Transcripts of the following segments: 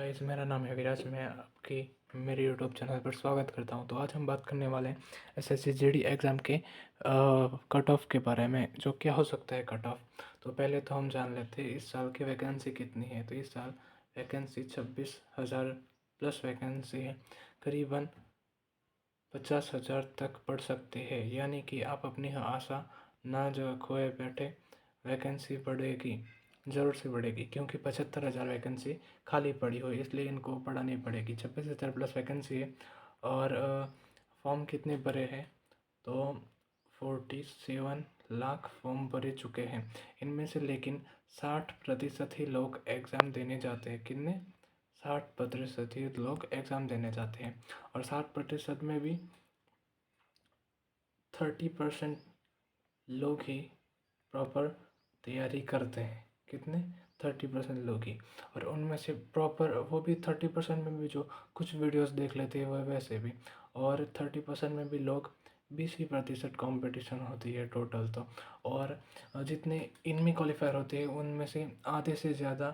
Guys, मेरा नाम है विराज। मैं आपकी मेरे यूट्यूब चैनल पर स्वागत करता हूं। तो आज हम बात करने वाले हैं एसएससी जीडी एग्ज़ाम के कट ऑफ के बारे में, जो क्या हो सकता है कट ऑफ। तो पहले तो हम जान लेते हैं इस साल की वैकेंसी कितनी है। तो इस साल वैकेंसी 26,000 प्लस वैकेंसी है। करीबन 50,000 तक बढ़ सकती है, यानी कि आप अपनी आशा ना जो खोए बैठे। वैकेंसी बढ़ेगी, ज़रूर से बढ़ेगी, क्योंकि 75,000 वैकेंसी खाली पड़ी हुई, इसलिए इनको बढ़ानी पड़ेगी। 26,000 प्लस वैकेंसी है। और फॉर्म कितने भरे हैं? तो 47 लाख फॉर्म भरे चुके हैं। इनमें से लेकिन 60% ही लोग एग्ज़ाम देने जाते हैं। कितने? 60% ही लोग एग्ज़ाम देने जाते हैं। और 60% में भी 30% लोग ही प्रॉपर तैयारी करते हैं। कितने? 30% लोग ही। और उनमें से प्रॉपर, वो भी 30% में भी जो कुछ वीडियोस देख लेते हैं वह वैसे भी। और 30% में भी लोग 20% कंपटीशन होती है टोटल तो। और जितने इनमें क्वालिफायर होते हैं उनमें से आधे से ज़्यादा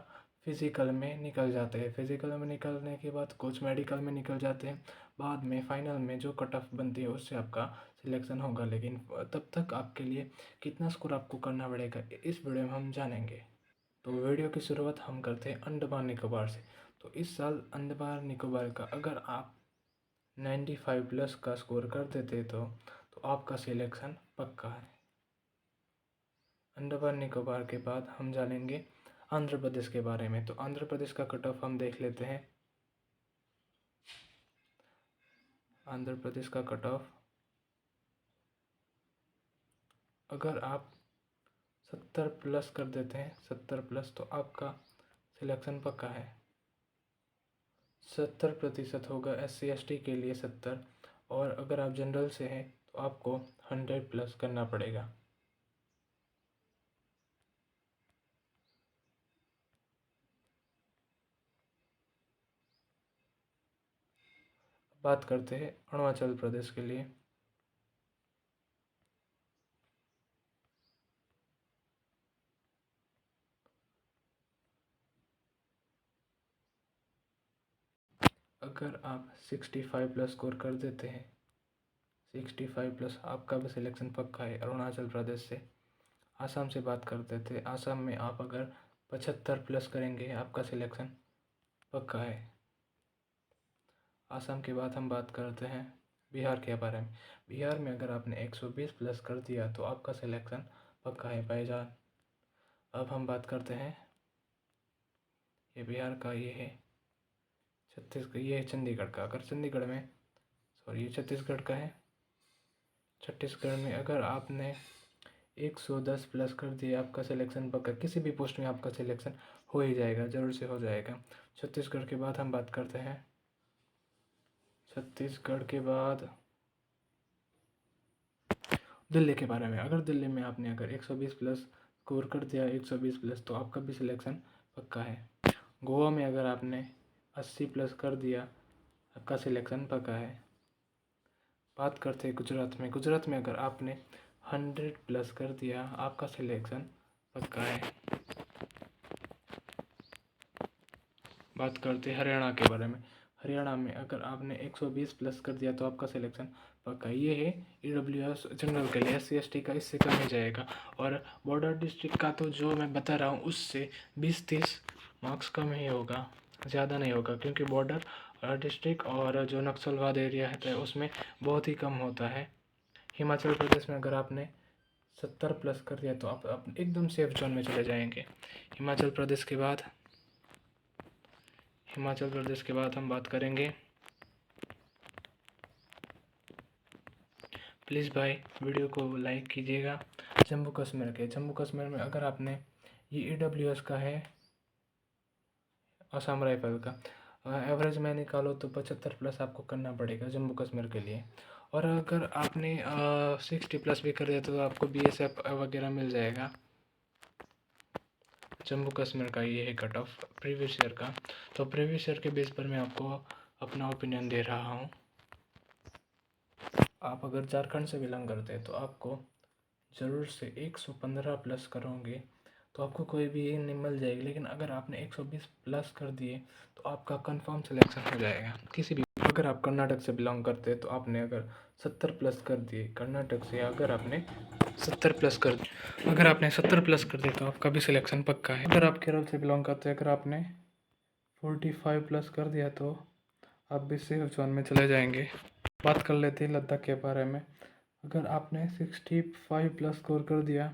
फिज़िकल में निकल जाते हैं। फिज़िकल में निकलने के बाद कुछ मेडिकल में निकल जाते हैं। बाद में फाइनल में जो कट ऑफ बनती है उससे आपका सिलेक्शन होगा। लेकिन तब तक आपके लिए कितना स्कोर आपको करना पड़ेगा, इस वीडियो में हम जानेंगे। तो वीडियो की शुरुआत हम करते हैं अंडमान निकोबार से। तो इस साल अंडमान निकोबार का अगर आप 95 प्लस का स्कोर कर देते तो आपका सिलेक्शन पक्का है। अंडमान निकोबार के बाद हम जानेंगे आंध्र प्रदेश के बारे में। तो आंध्र प्रदेश का कट ऑफ हम देख लेते हैं। आंध्र प्रदेश का कट ऑफ अगर आप 70 प्लस कर देते हैं, 70 प्लस, तो आपका सिलेक्शन पक्का है। 70% होगा SC ST के लिए 70। और अगर आप जनरल से हैं तो आपको 100 प्लस करना पड़ेगा। बात करते हैं अरुणाचल प्रदेश के लिए। अगर आप 65 प्लस स्कोर कर देते हैं, 65 प्लस, आपका भी सिलेक्शन पक्का है अरुणाचल प्रदेश से। आसाम से बात करते थे। आसाम में आप अगर 75 प्लस करेंगे आपका सिलेक्शन पक्का है। आसाम के बाद हम बात करते हैं बिहार के बारे में। बिहार में अगर आपने 120 प्लस कर दिया तो आपका सिलेक्शन पक्का है भाईजान। अब हम बात करते हैं, ये बिहार का, ये है छत्तीसगढ़, ये है चंडीगढ़ का। अगर चंडीगढ़ में, सॉरी, ये छत्तीसगढ़ का है। छत्तीसगढ़ में अगर आपने 110 प्लस कर दिया आपका सिलेक्शन पक्का। किसी भी पोस्ट में आपका सिलेक्शन हो ही जाएगा, ज़रूर से हो जाएगा। छत्तीसगढ़ के बाद हम बात करते हैं, छत्तीसगढ़ के बाद दिल्ली के बारे में। अगर दिल्ली में आपने अगर 120 प्लस स्कोर कर दिया, 120 प्लस, तो आपका भी सिलेक्शन पक्का है। गोवा में अगर आपने 80 प्लस कर दिया आपका सिलेक्शन पक्का है। बात करते हैं गुजरात में। गुजरात में अगर आपने 100 प्लस कर दिया आपका सिलेक्शन पक्का है। बात करते हैं हरियाणा के बारे में। हरियाणा में अगर आपने 120 प्लस कर दिया तो आपका सिलेक्शन पक्का। ये है EWS जनरल के लिए। SC ST का इससे कम ही जाएगा। और बॉर्डर डिस्ट्रिक्ट का तो जो मैं बता रहा हूँ उससे 20-30 मार्क्स कम ही होगा, ज़्यादा नहीं होगा, क्योंकि बॉर्डर डिस्ट्रिक्ट और जो नक्सलवाद एरिया है उसमें बहुत ही कम होता है। हिमाचल प्रदेश में अगर आपने 70 प्लस कर दिया तो आप एकदम सेफ जोन में चले जाएंगे। हिमाचल प्रदेश के बाद हम बात करेंगे, प्लीज़ भाई वीडियो को लाइक कीजिएगा, जम्मू कश्मीर के। जम्मू कश्मीर में अगर आपने, ये EWS का है, असम राइफल का, एवरेज में निकालो तो 75 प्लस आपको करना पड़ेगा जम्मू कश्मीर के लिए। और अगर आपने 60 प्लस भी कर दिया तो आपको BSF वगैरह मिल जाएगा। जम्मू कश्मीर का ये है कट ऑफ प्रीवियस ईयर का। तो प्रीवियस ईयर के बेस पर मैं आपको अपना ओपिनियन दे रहा हूँ। आप अगर झारखंड से बिलोंग करते हैं तो आपको ज़रूर से 115 प्लस करोगे तो आपको कोई भी एक नहीं मिल जाएगी। लेकिन अगर आपने 120 प्लस कर दिए तो आपका कंफर्म सिलेक्शन हो जाएगा किसी भी। अगर आप कर्नाटक से बिलोंग करते हैं तो आपने अगर 70 प्लस कर दिए कर्नाटक से, अगर आपने 70 प्लस कर अगर आपने 70 प्लस कर दिया तो आपका भी सिलेक्शन पक्का है। अगर आप केरल से बिलोंग करते हैं, अगर आपने 45 प्लस कर दिया तो आप भी सेफ जोन में चले जाएंगे। बात कर लेते हैं लद्दाख के बारे में। अगर आपने 65 प्लस स्कोर कर दिया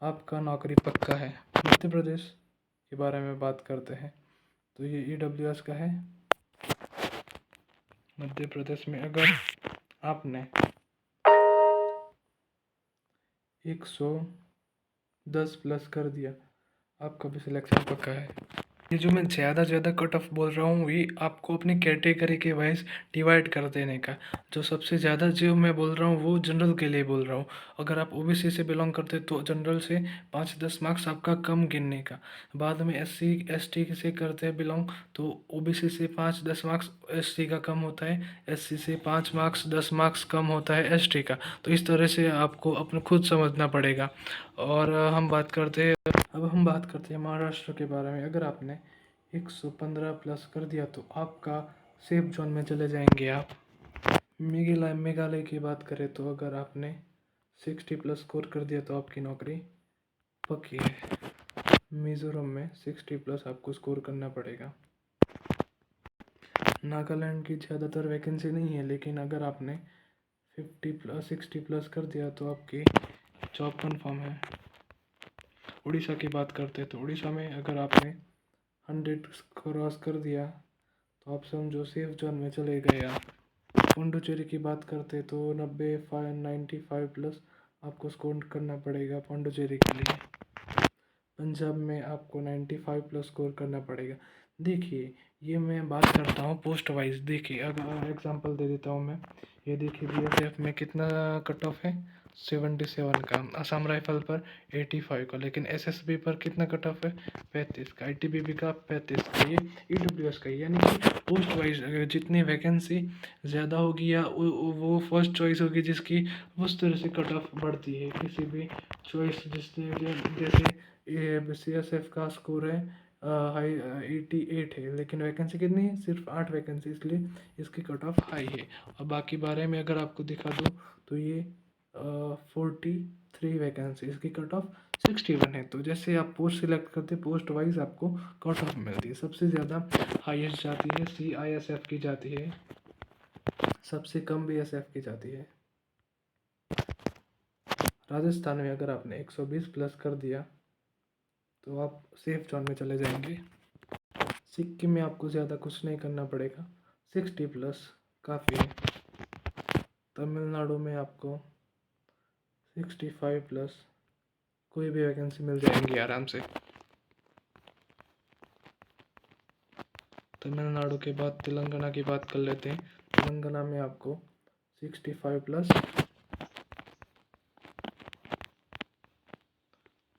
आपका नौकरी पक्का है। मध्य प्रदेश के बारे में बात करते हैं तो ये EWS का है। मध्य प्रदेश में अगर आपने 110 प्लस कर दिया आपका भी सिलेक्शन पक्का है। ये जो मैं ज़्यादा से ज़्यादा कट ऑफ बोल रहा हूँ ये आपको अपनी कैटेगरी के वाइज डिवाइड कर देने का। जो सबसे ज़्यादा जो मैं बोल रहा हूँ वो जनरल के लिए बोल रहा हूँ। अगर आप OBC से बिलोंग करते तो जनरल से 5-10 मार्क्स आपका कम गिनने का। बाद में SC ST से करते हैं बिलोंग तो OBC से 5-10 मार्क्स SC का कम होता है, SC से 5 मार्क्स 10 मार्क्स कम होता है ST का। तो इस तरह से आपको अपने खुद समझना पड़ेगा। और अब हम बात करते हैं महाराष्ट्र के बारे में। अगर आपने 115 प्लस कर दिया तो आपका सेफ जोन में चले जाएंगे आप। मेघालय की बात करें तो अगर आपने 60 प्लस स्कोर कर दिया तो आपकी नौकरी पक्की है। मिज़ोरम में 60 प्लस आपको स्कोर करना पड़ेगा। नागालैंड की ज़्यादातर वैकेंसी नहीं है, लेकिन अगर आपने 60 प्लस कर दिया तो आपकी जॉब कन्फर्म है। उड़ीसा की बात करते हैं तो उड़ीसा में अगर आपने 100 क्रॉस कर दिया तो आप समझो सेफ जोन में चले गए आप। पौंडुचेरी की बात करते तो 95 प्लस आपको स्कोर करना पड़ेगा पौंडुचेरी के लिए। पंजाब में आपको 95 प्लस स्कोर करना पड़ेगा। देखिए ये मैं बात करता हूँ पोस्ट वाइज। देखिए अगर एग्जांपल दे देता हूँ मैं, ये देखिए BSF में कितना कट ऑफ है 77 का, असम राइफल पर 85 का, लेकिन SSB पर कितना कट ऑफ है 35 का, ITBP का 35 का, ये EWS का। यानी कि पोस्ट वाइज जितनी वैकेंसी ज़्यादा होगी या वो फर्स्ट चॉइस होगी जिसकी, उस तरह से कट ऑफ बढ़ती है किसी भी चॉइस। जिसने जैसे ये CSF का स्कोर है हाई 88 है, लेकिन वैकेंसी कितनी है सिर्फ 8 वैकेंसी, इसलिए इसकी कट ऑफ हाई है। और बाकी बारे में अगर आपको दिखा दूँ तो ये 43 वैकेंसी, इसकी कट ऑफ 61 है। तो जैसे आप पोस्ट सिलेक्ट करते पोस्ट वाइज आपको कट ऑफ मिलती है। सबसे ज़्यादा हाईएस्ट जाती है CISF की जाती है, सबसे कम BSF की जाती है। राजस्थान में अगर आपने 120 प्लस कर दिया तो आप सेफ जोन में चले जाएंगे। सिक्किम में आपको ज़्यादा कुछ नहीं करना पड़ेगा, 60 प्लस काफ़ी है। तमिलनाडु में आपको 65 प्लस कोई भी वैकेंसी मिल जाएंगी आराम से। तमिलनाडु के बाद तेलंगाना की बात कर लेते हैं। तेलंगाना में आपको 65 प्लस।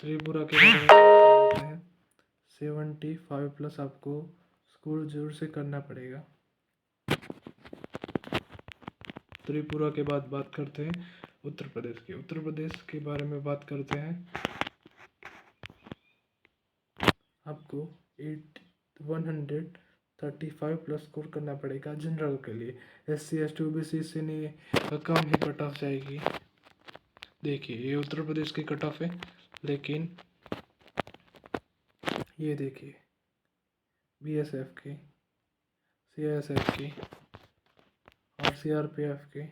त्रिपुरा के बारे में बात कर लेते हैं, 75 प्लस आपको स्कोर जरूर से करना पड़ेगा। त्रिपुरा के बाद बात करते हैं उत्तर प्रदेश की। उत्तर प्रदेश के बारे में बात करते हैं, आपको 135 प्लस स्कोर करना पड़ेगा जनरल के लिए। SC ST OBC से नहीं कम ही कट ऑफ जाएगी। देखिए ये उत्तर प्रदेश की कट ऑफ है, लेकिन ये देखिए BSF की, CISF की और CRPF की।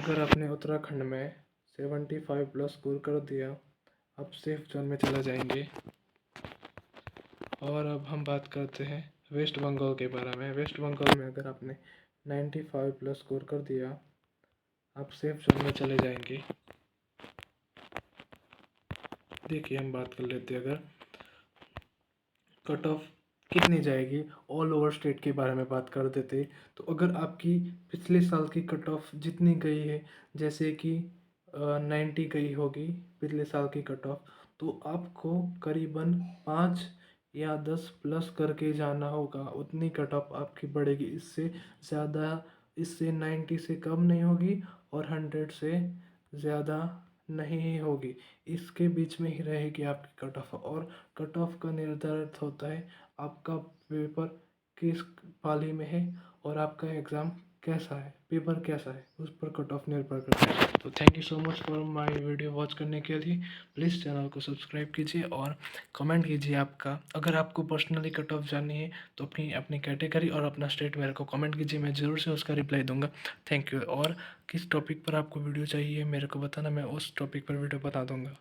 अगर आपने उत्तराखंड में 75 प्लस स्कोर कर दिया आप सेफ जोन में चला जाएंगे। और अब हम बात करते हैं वेस्ट बंगाल के बारे में। वेस्ट बंगाल में अगर आपने 95 प्लस स्कोर कर दिया आप सेफ जोन में चले जाएंगे। देखिए हम बात कर लेते हैं अगर कट ऑफ कितनी जाएगी, ऑल ओवर स्टेट के बारे में बात कर देते। तो अगर आपकी पिछले साल की कट ऑफ जितनी गई है, जैसे कि 90 गई होगी पिछले साल की कट ऑफ, तो आपको करीबन 5 या 10 प्लस करके जाना होगा, उतनी कट ऑफ आपकी बढ़ेगी। इससे ज़्यादा, इससे 90 से कम नहीं होगी और 100 से ज़्यादा नहीं होगी, इसके बीच में ही रहेगी आपकी कट ऑफ। और कट ऑफ का निर्धारित होता है आपका पेपर किस पाली में है और आपका एग्ज़ाम कैसा है, पेपर कैसा है, उस पर कट ऑफ निर्भर करता है। तो thank you so much for my video watch करने के लिए। प्लीज़ चैनल को सब्सक्राइब कीजिए और कमेंट कीजिए आपका, अगर आपको पर्सनली कट ऑफ जाननी है तो अपनी अपनी कैटेगरी और अपना स्टेट मेरे को कमेंट कीजिए, मैं ज़रूर से उसका रिप्लाई दूंगा। Thank you. और किस टॉपिक पर आपको वीडियो चाहिए मेरे को बताना, मैं उस टॉपिक पर वीडियो बता दूंगा।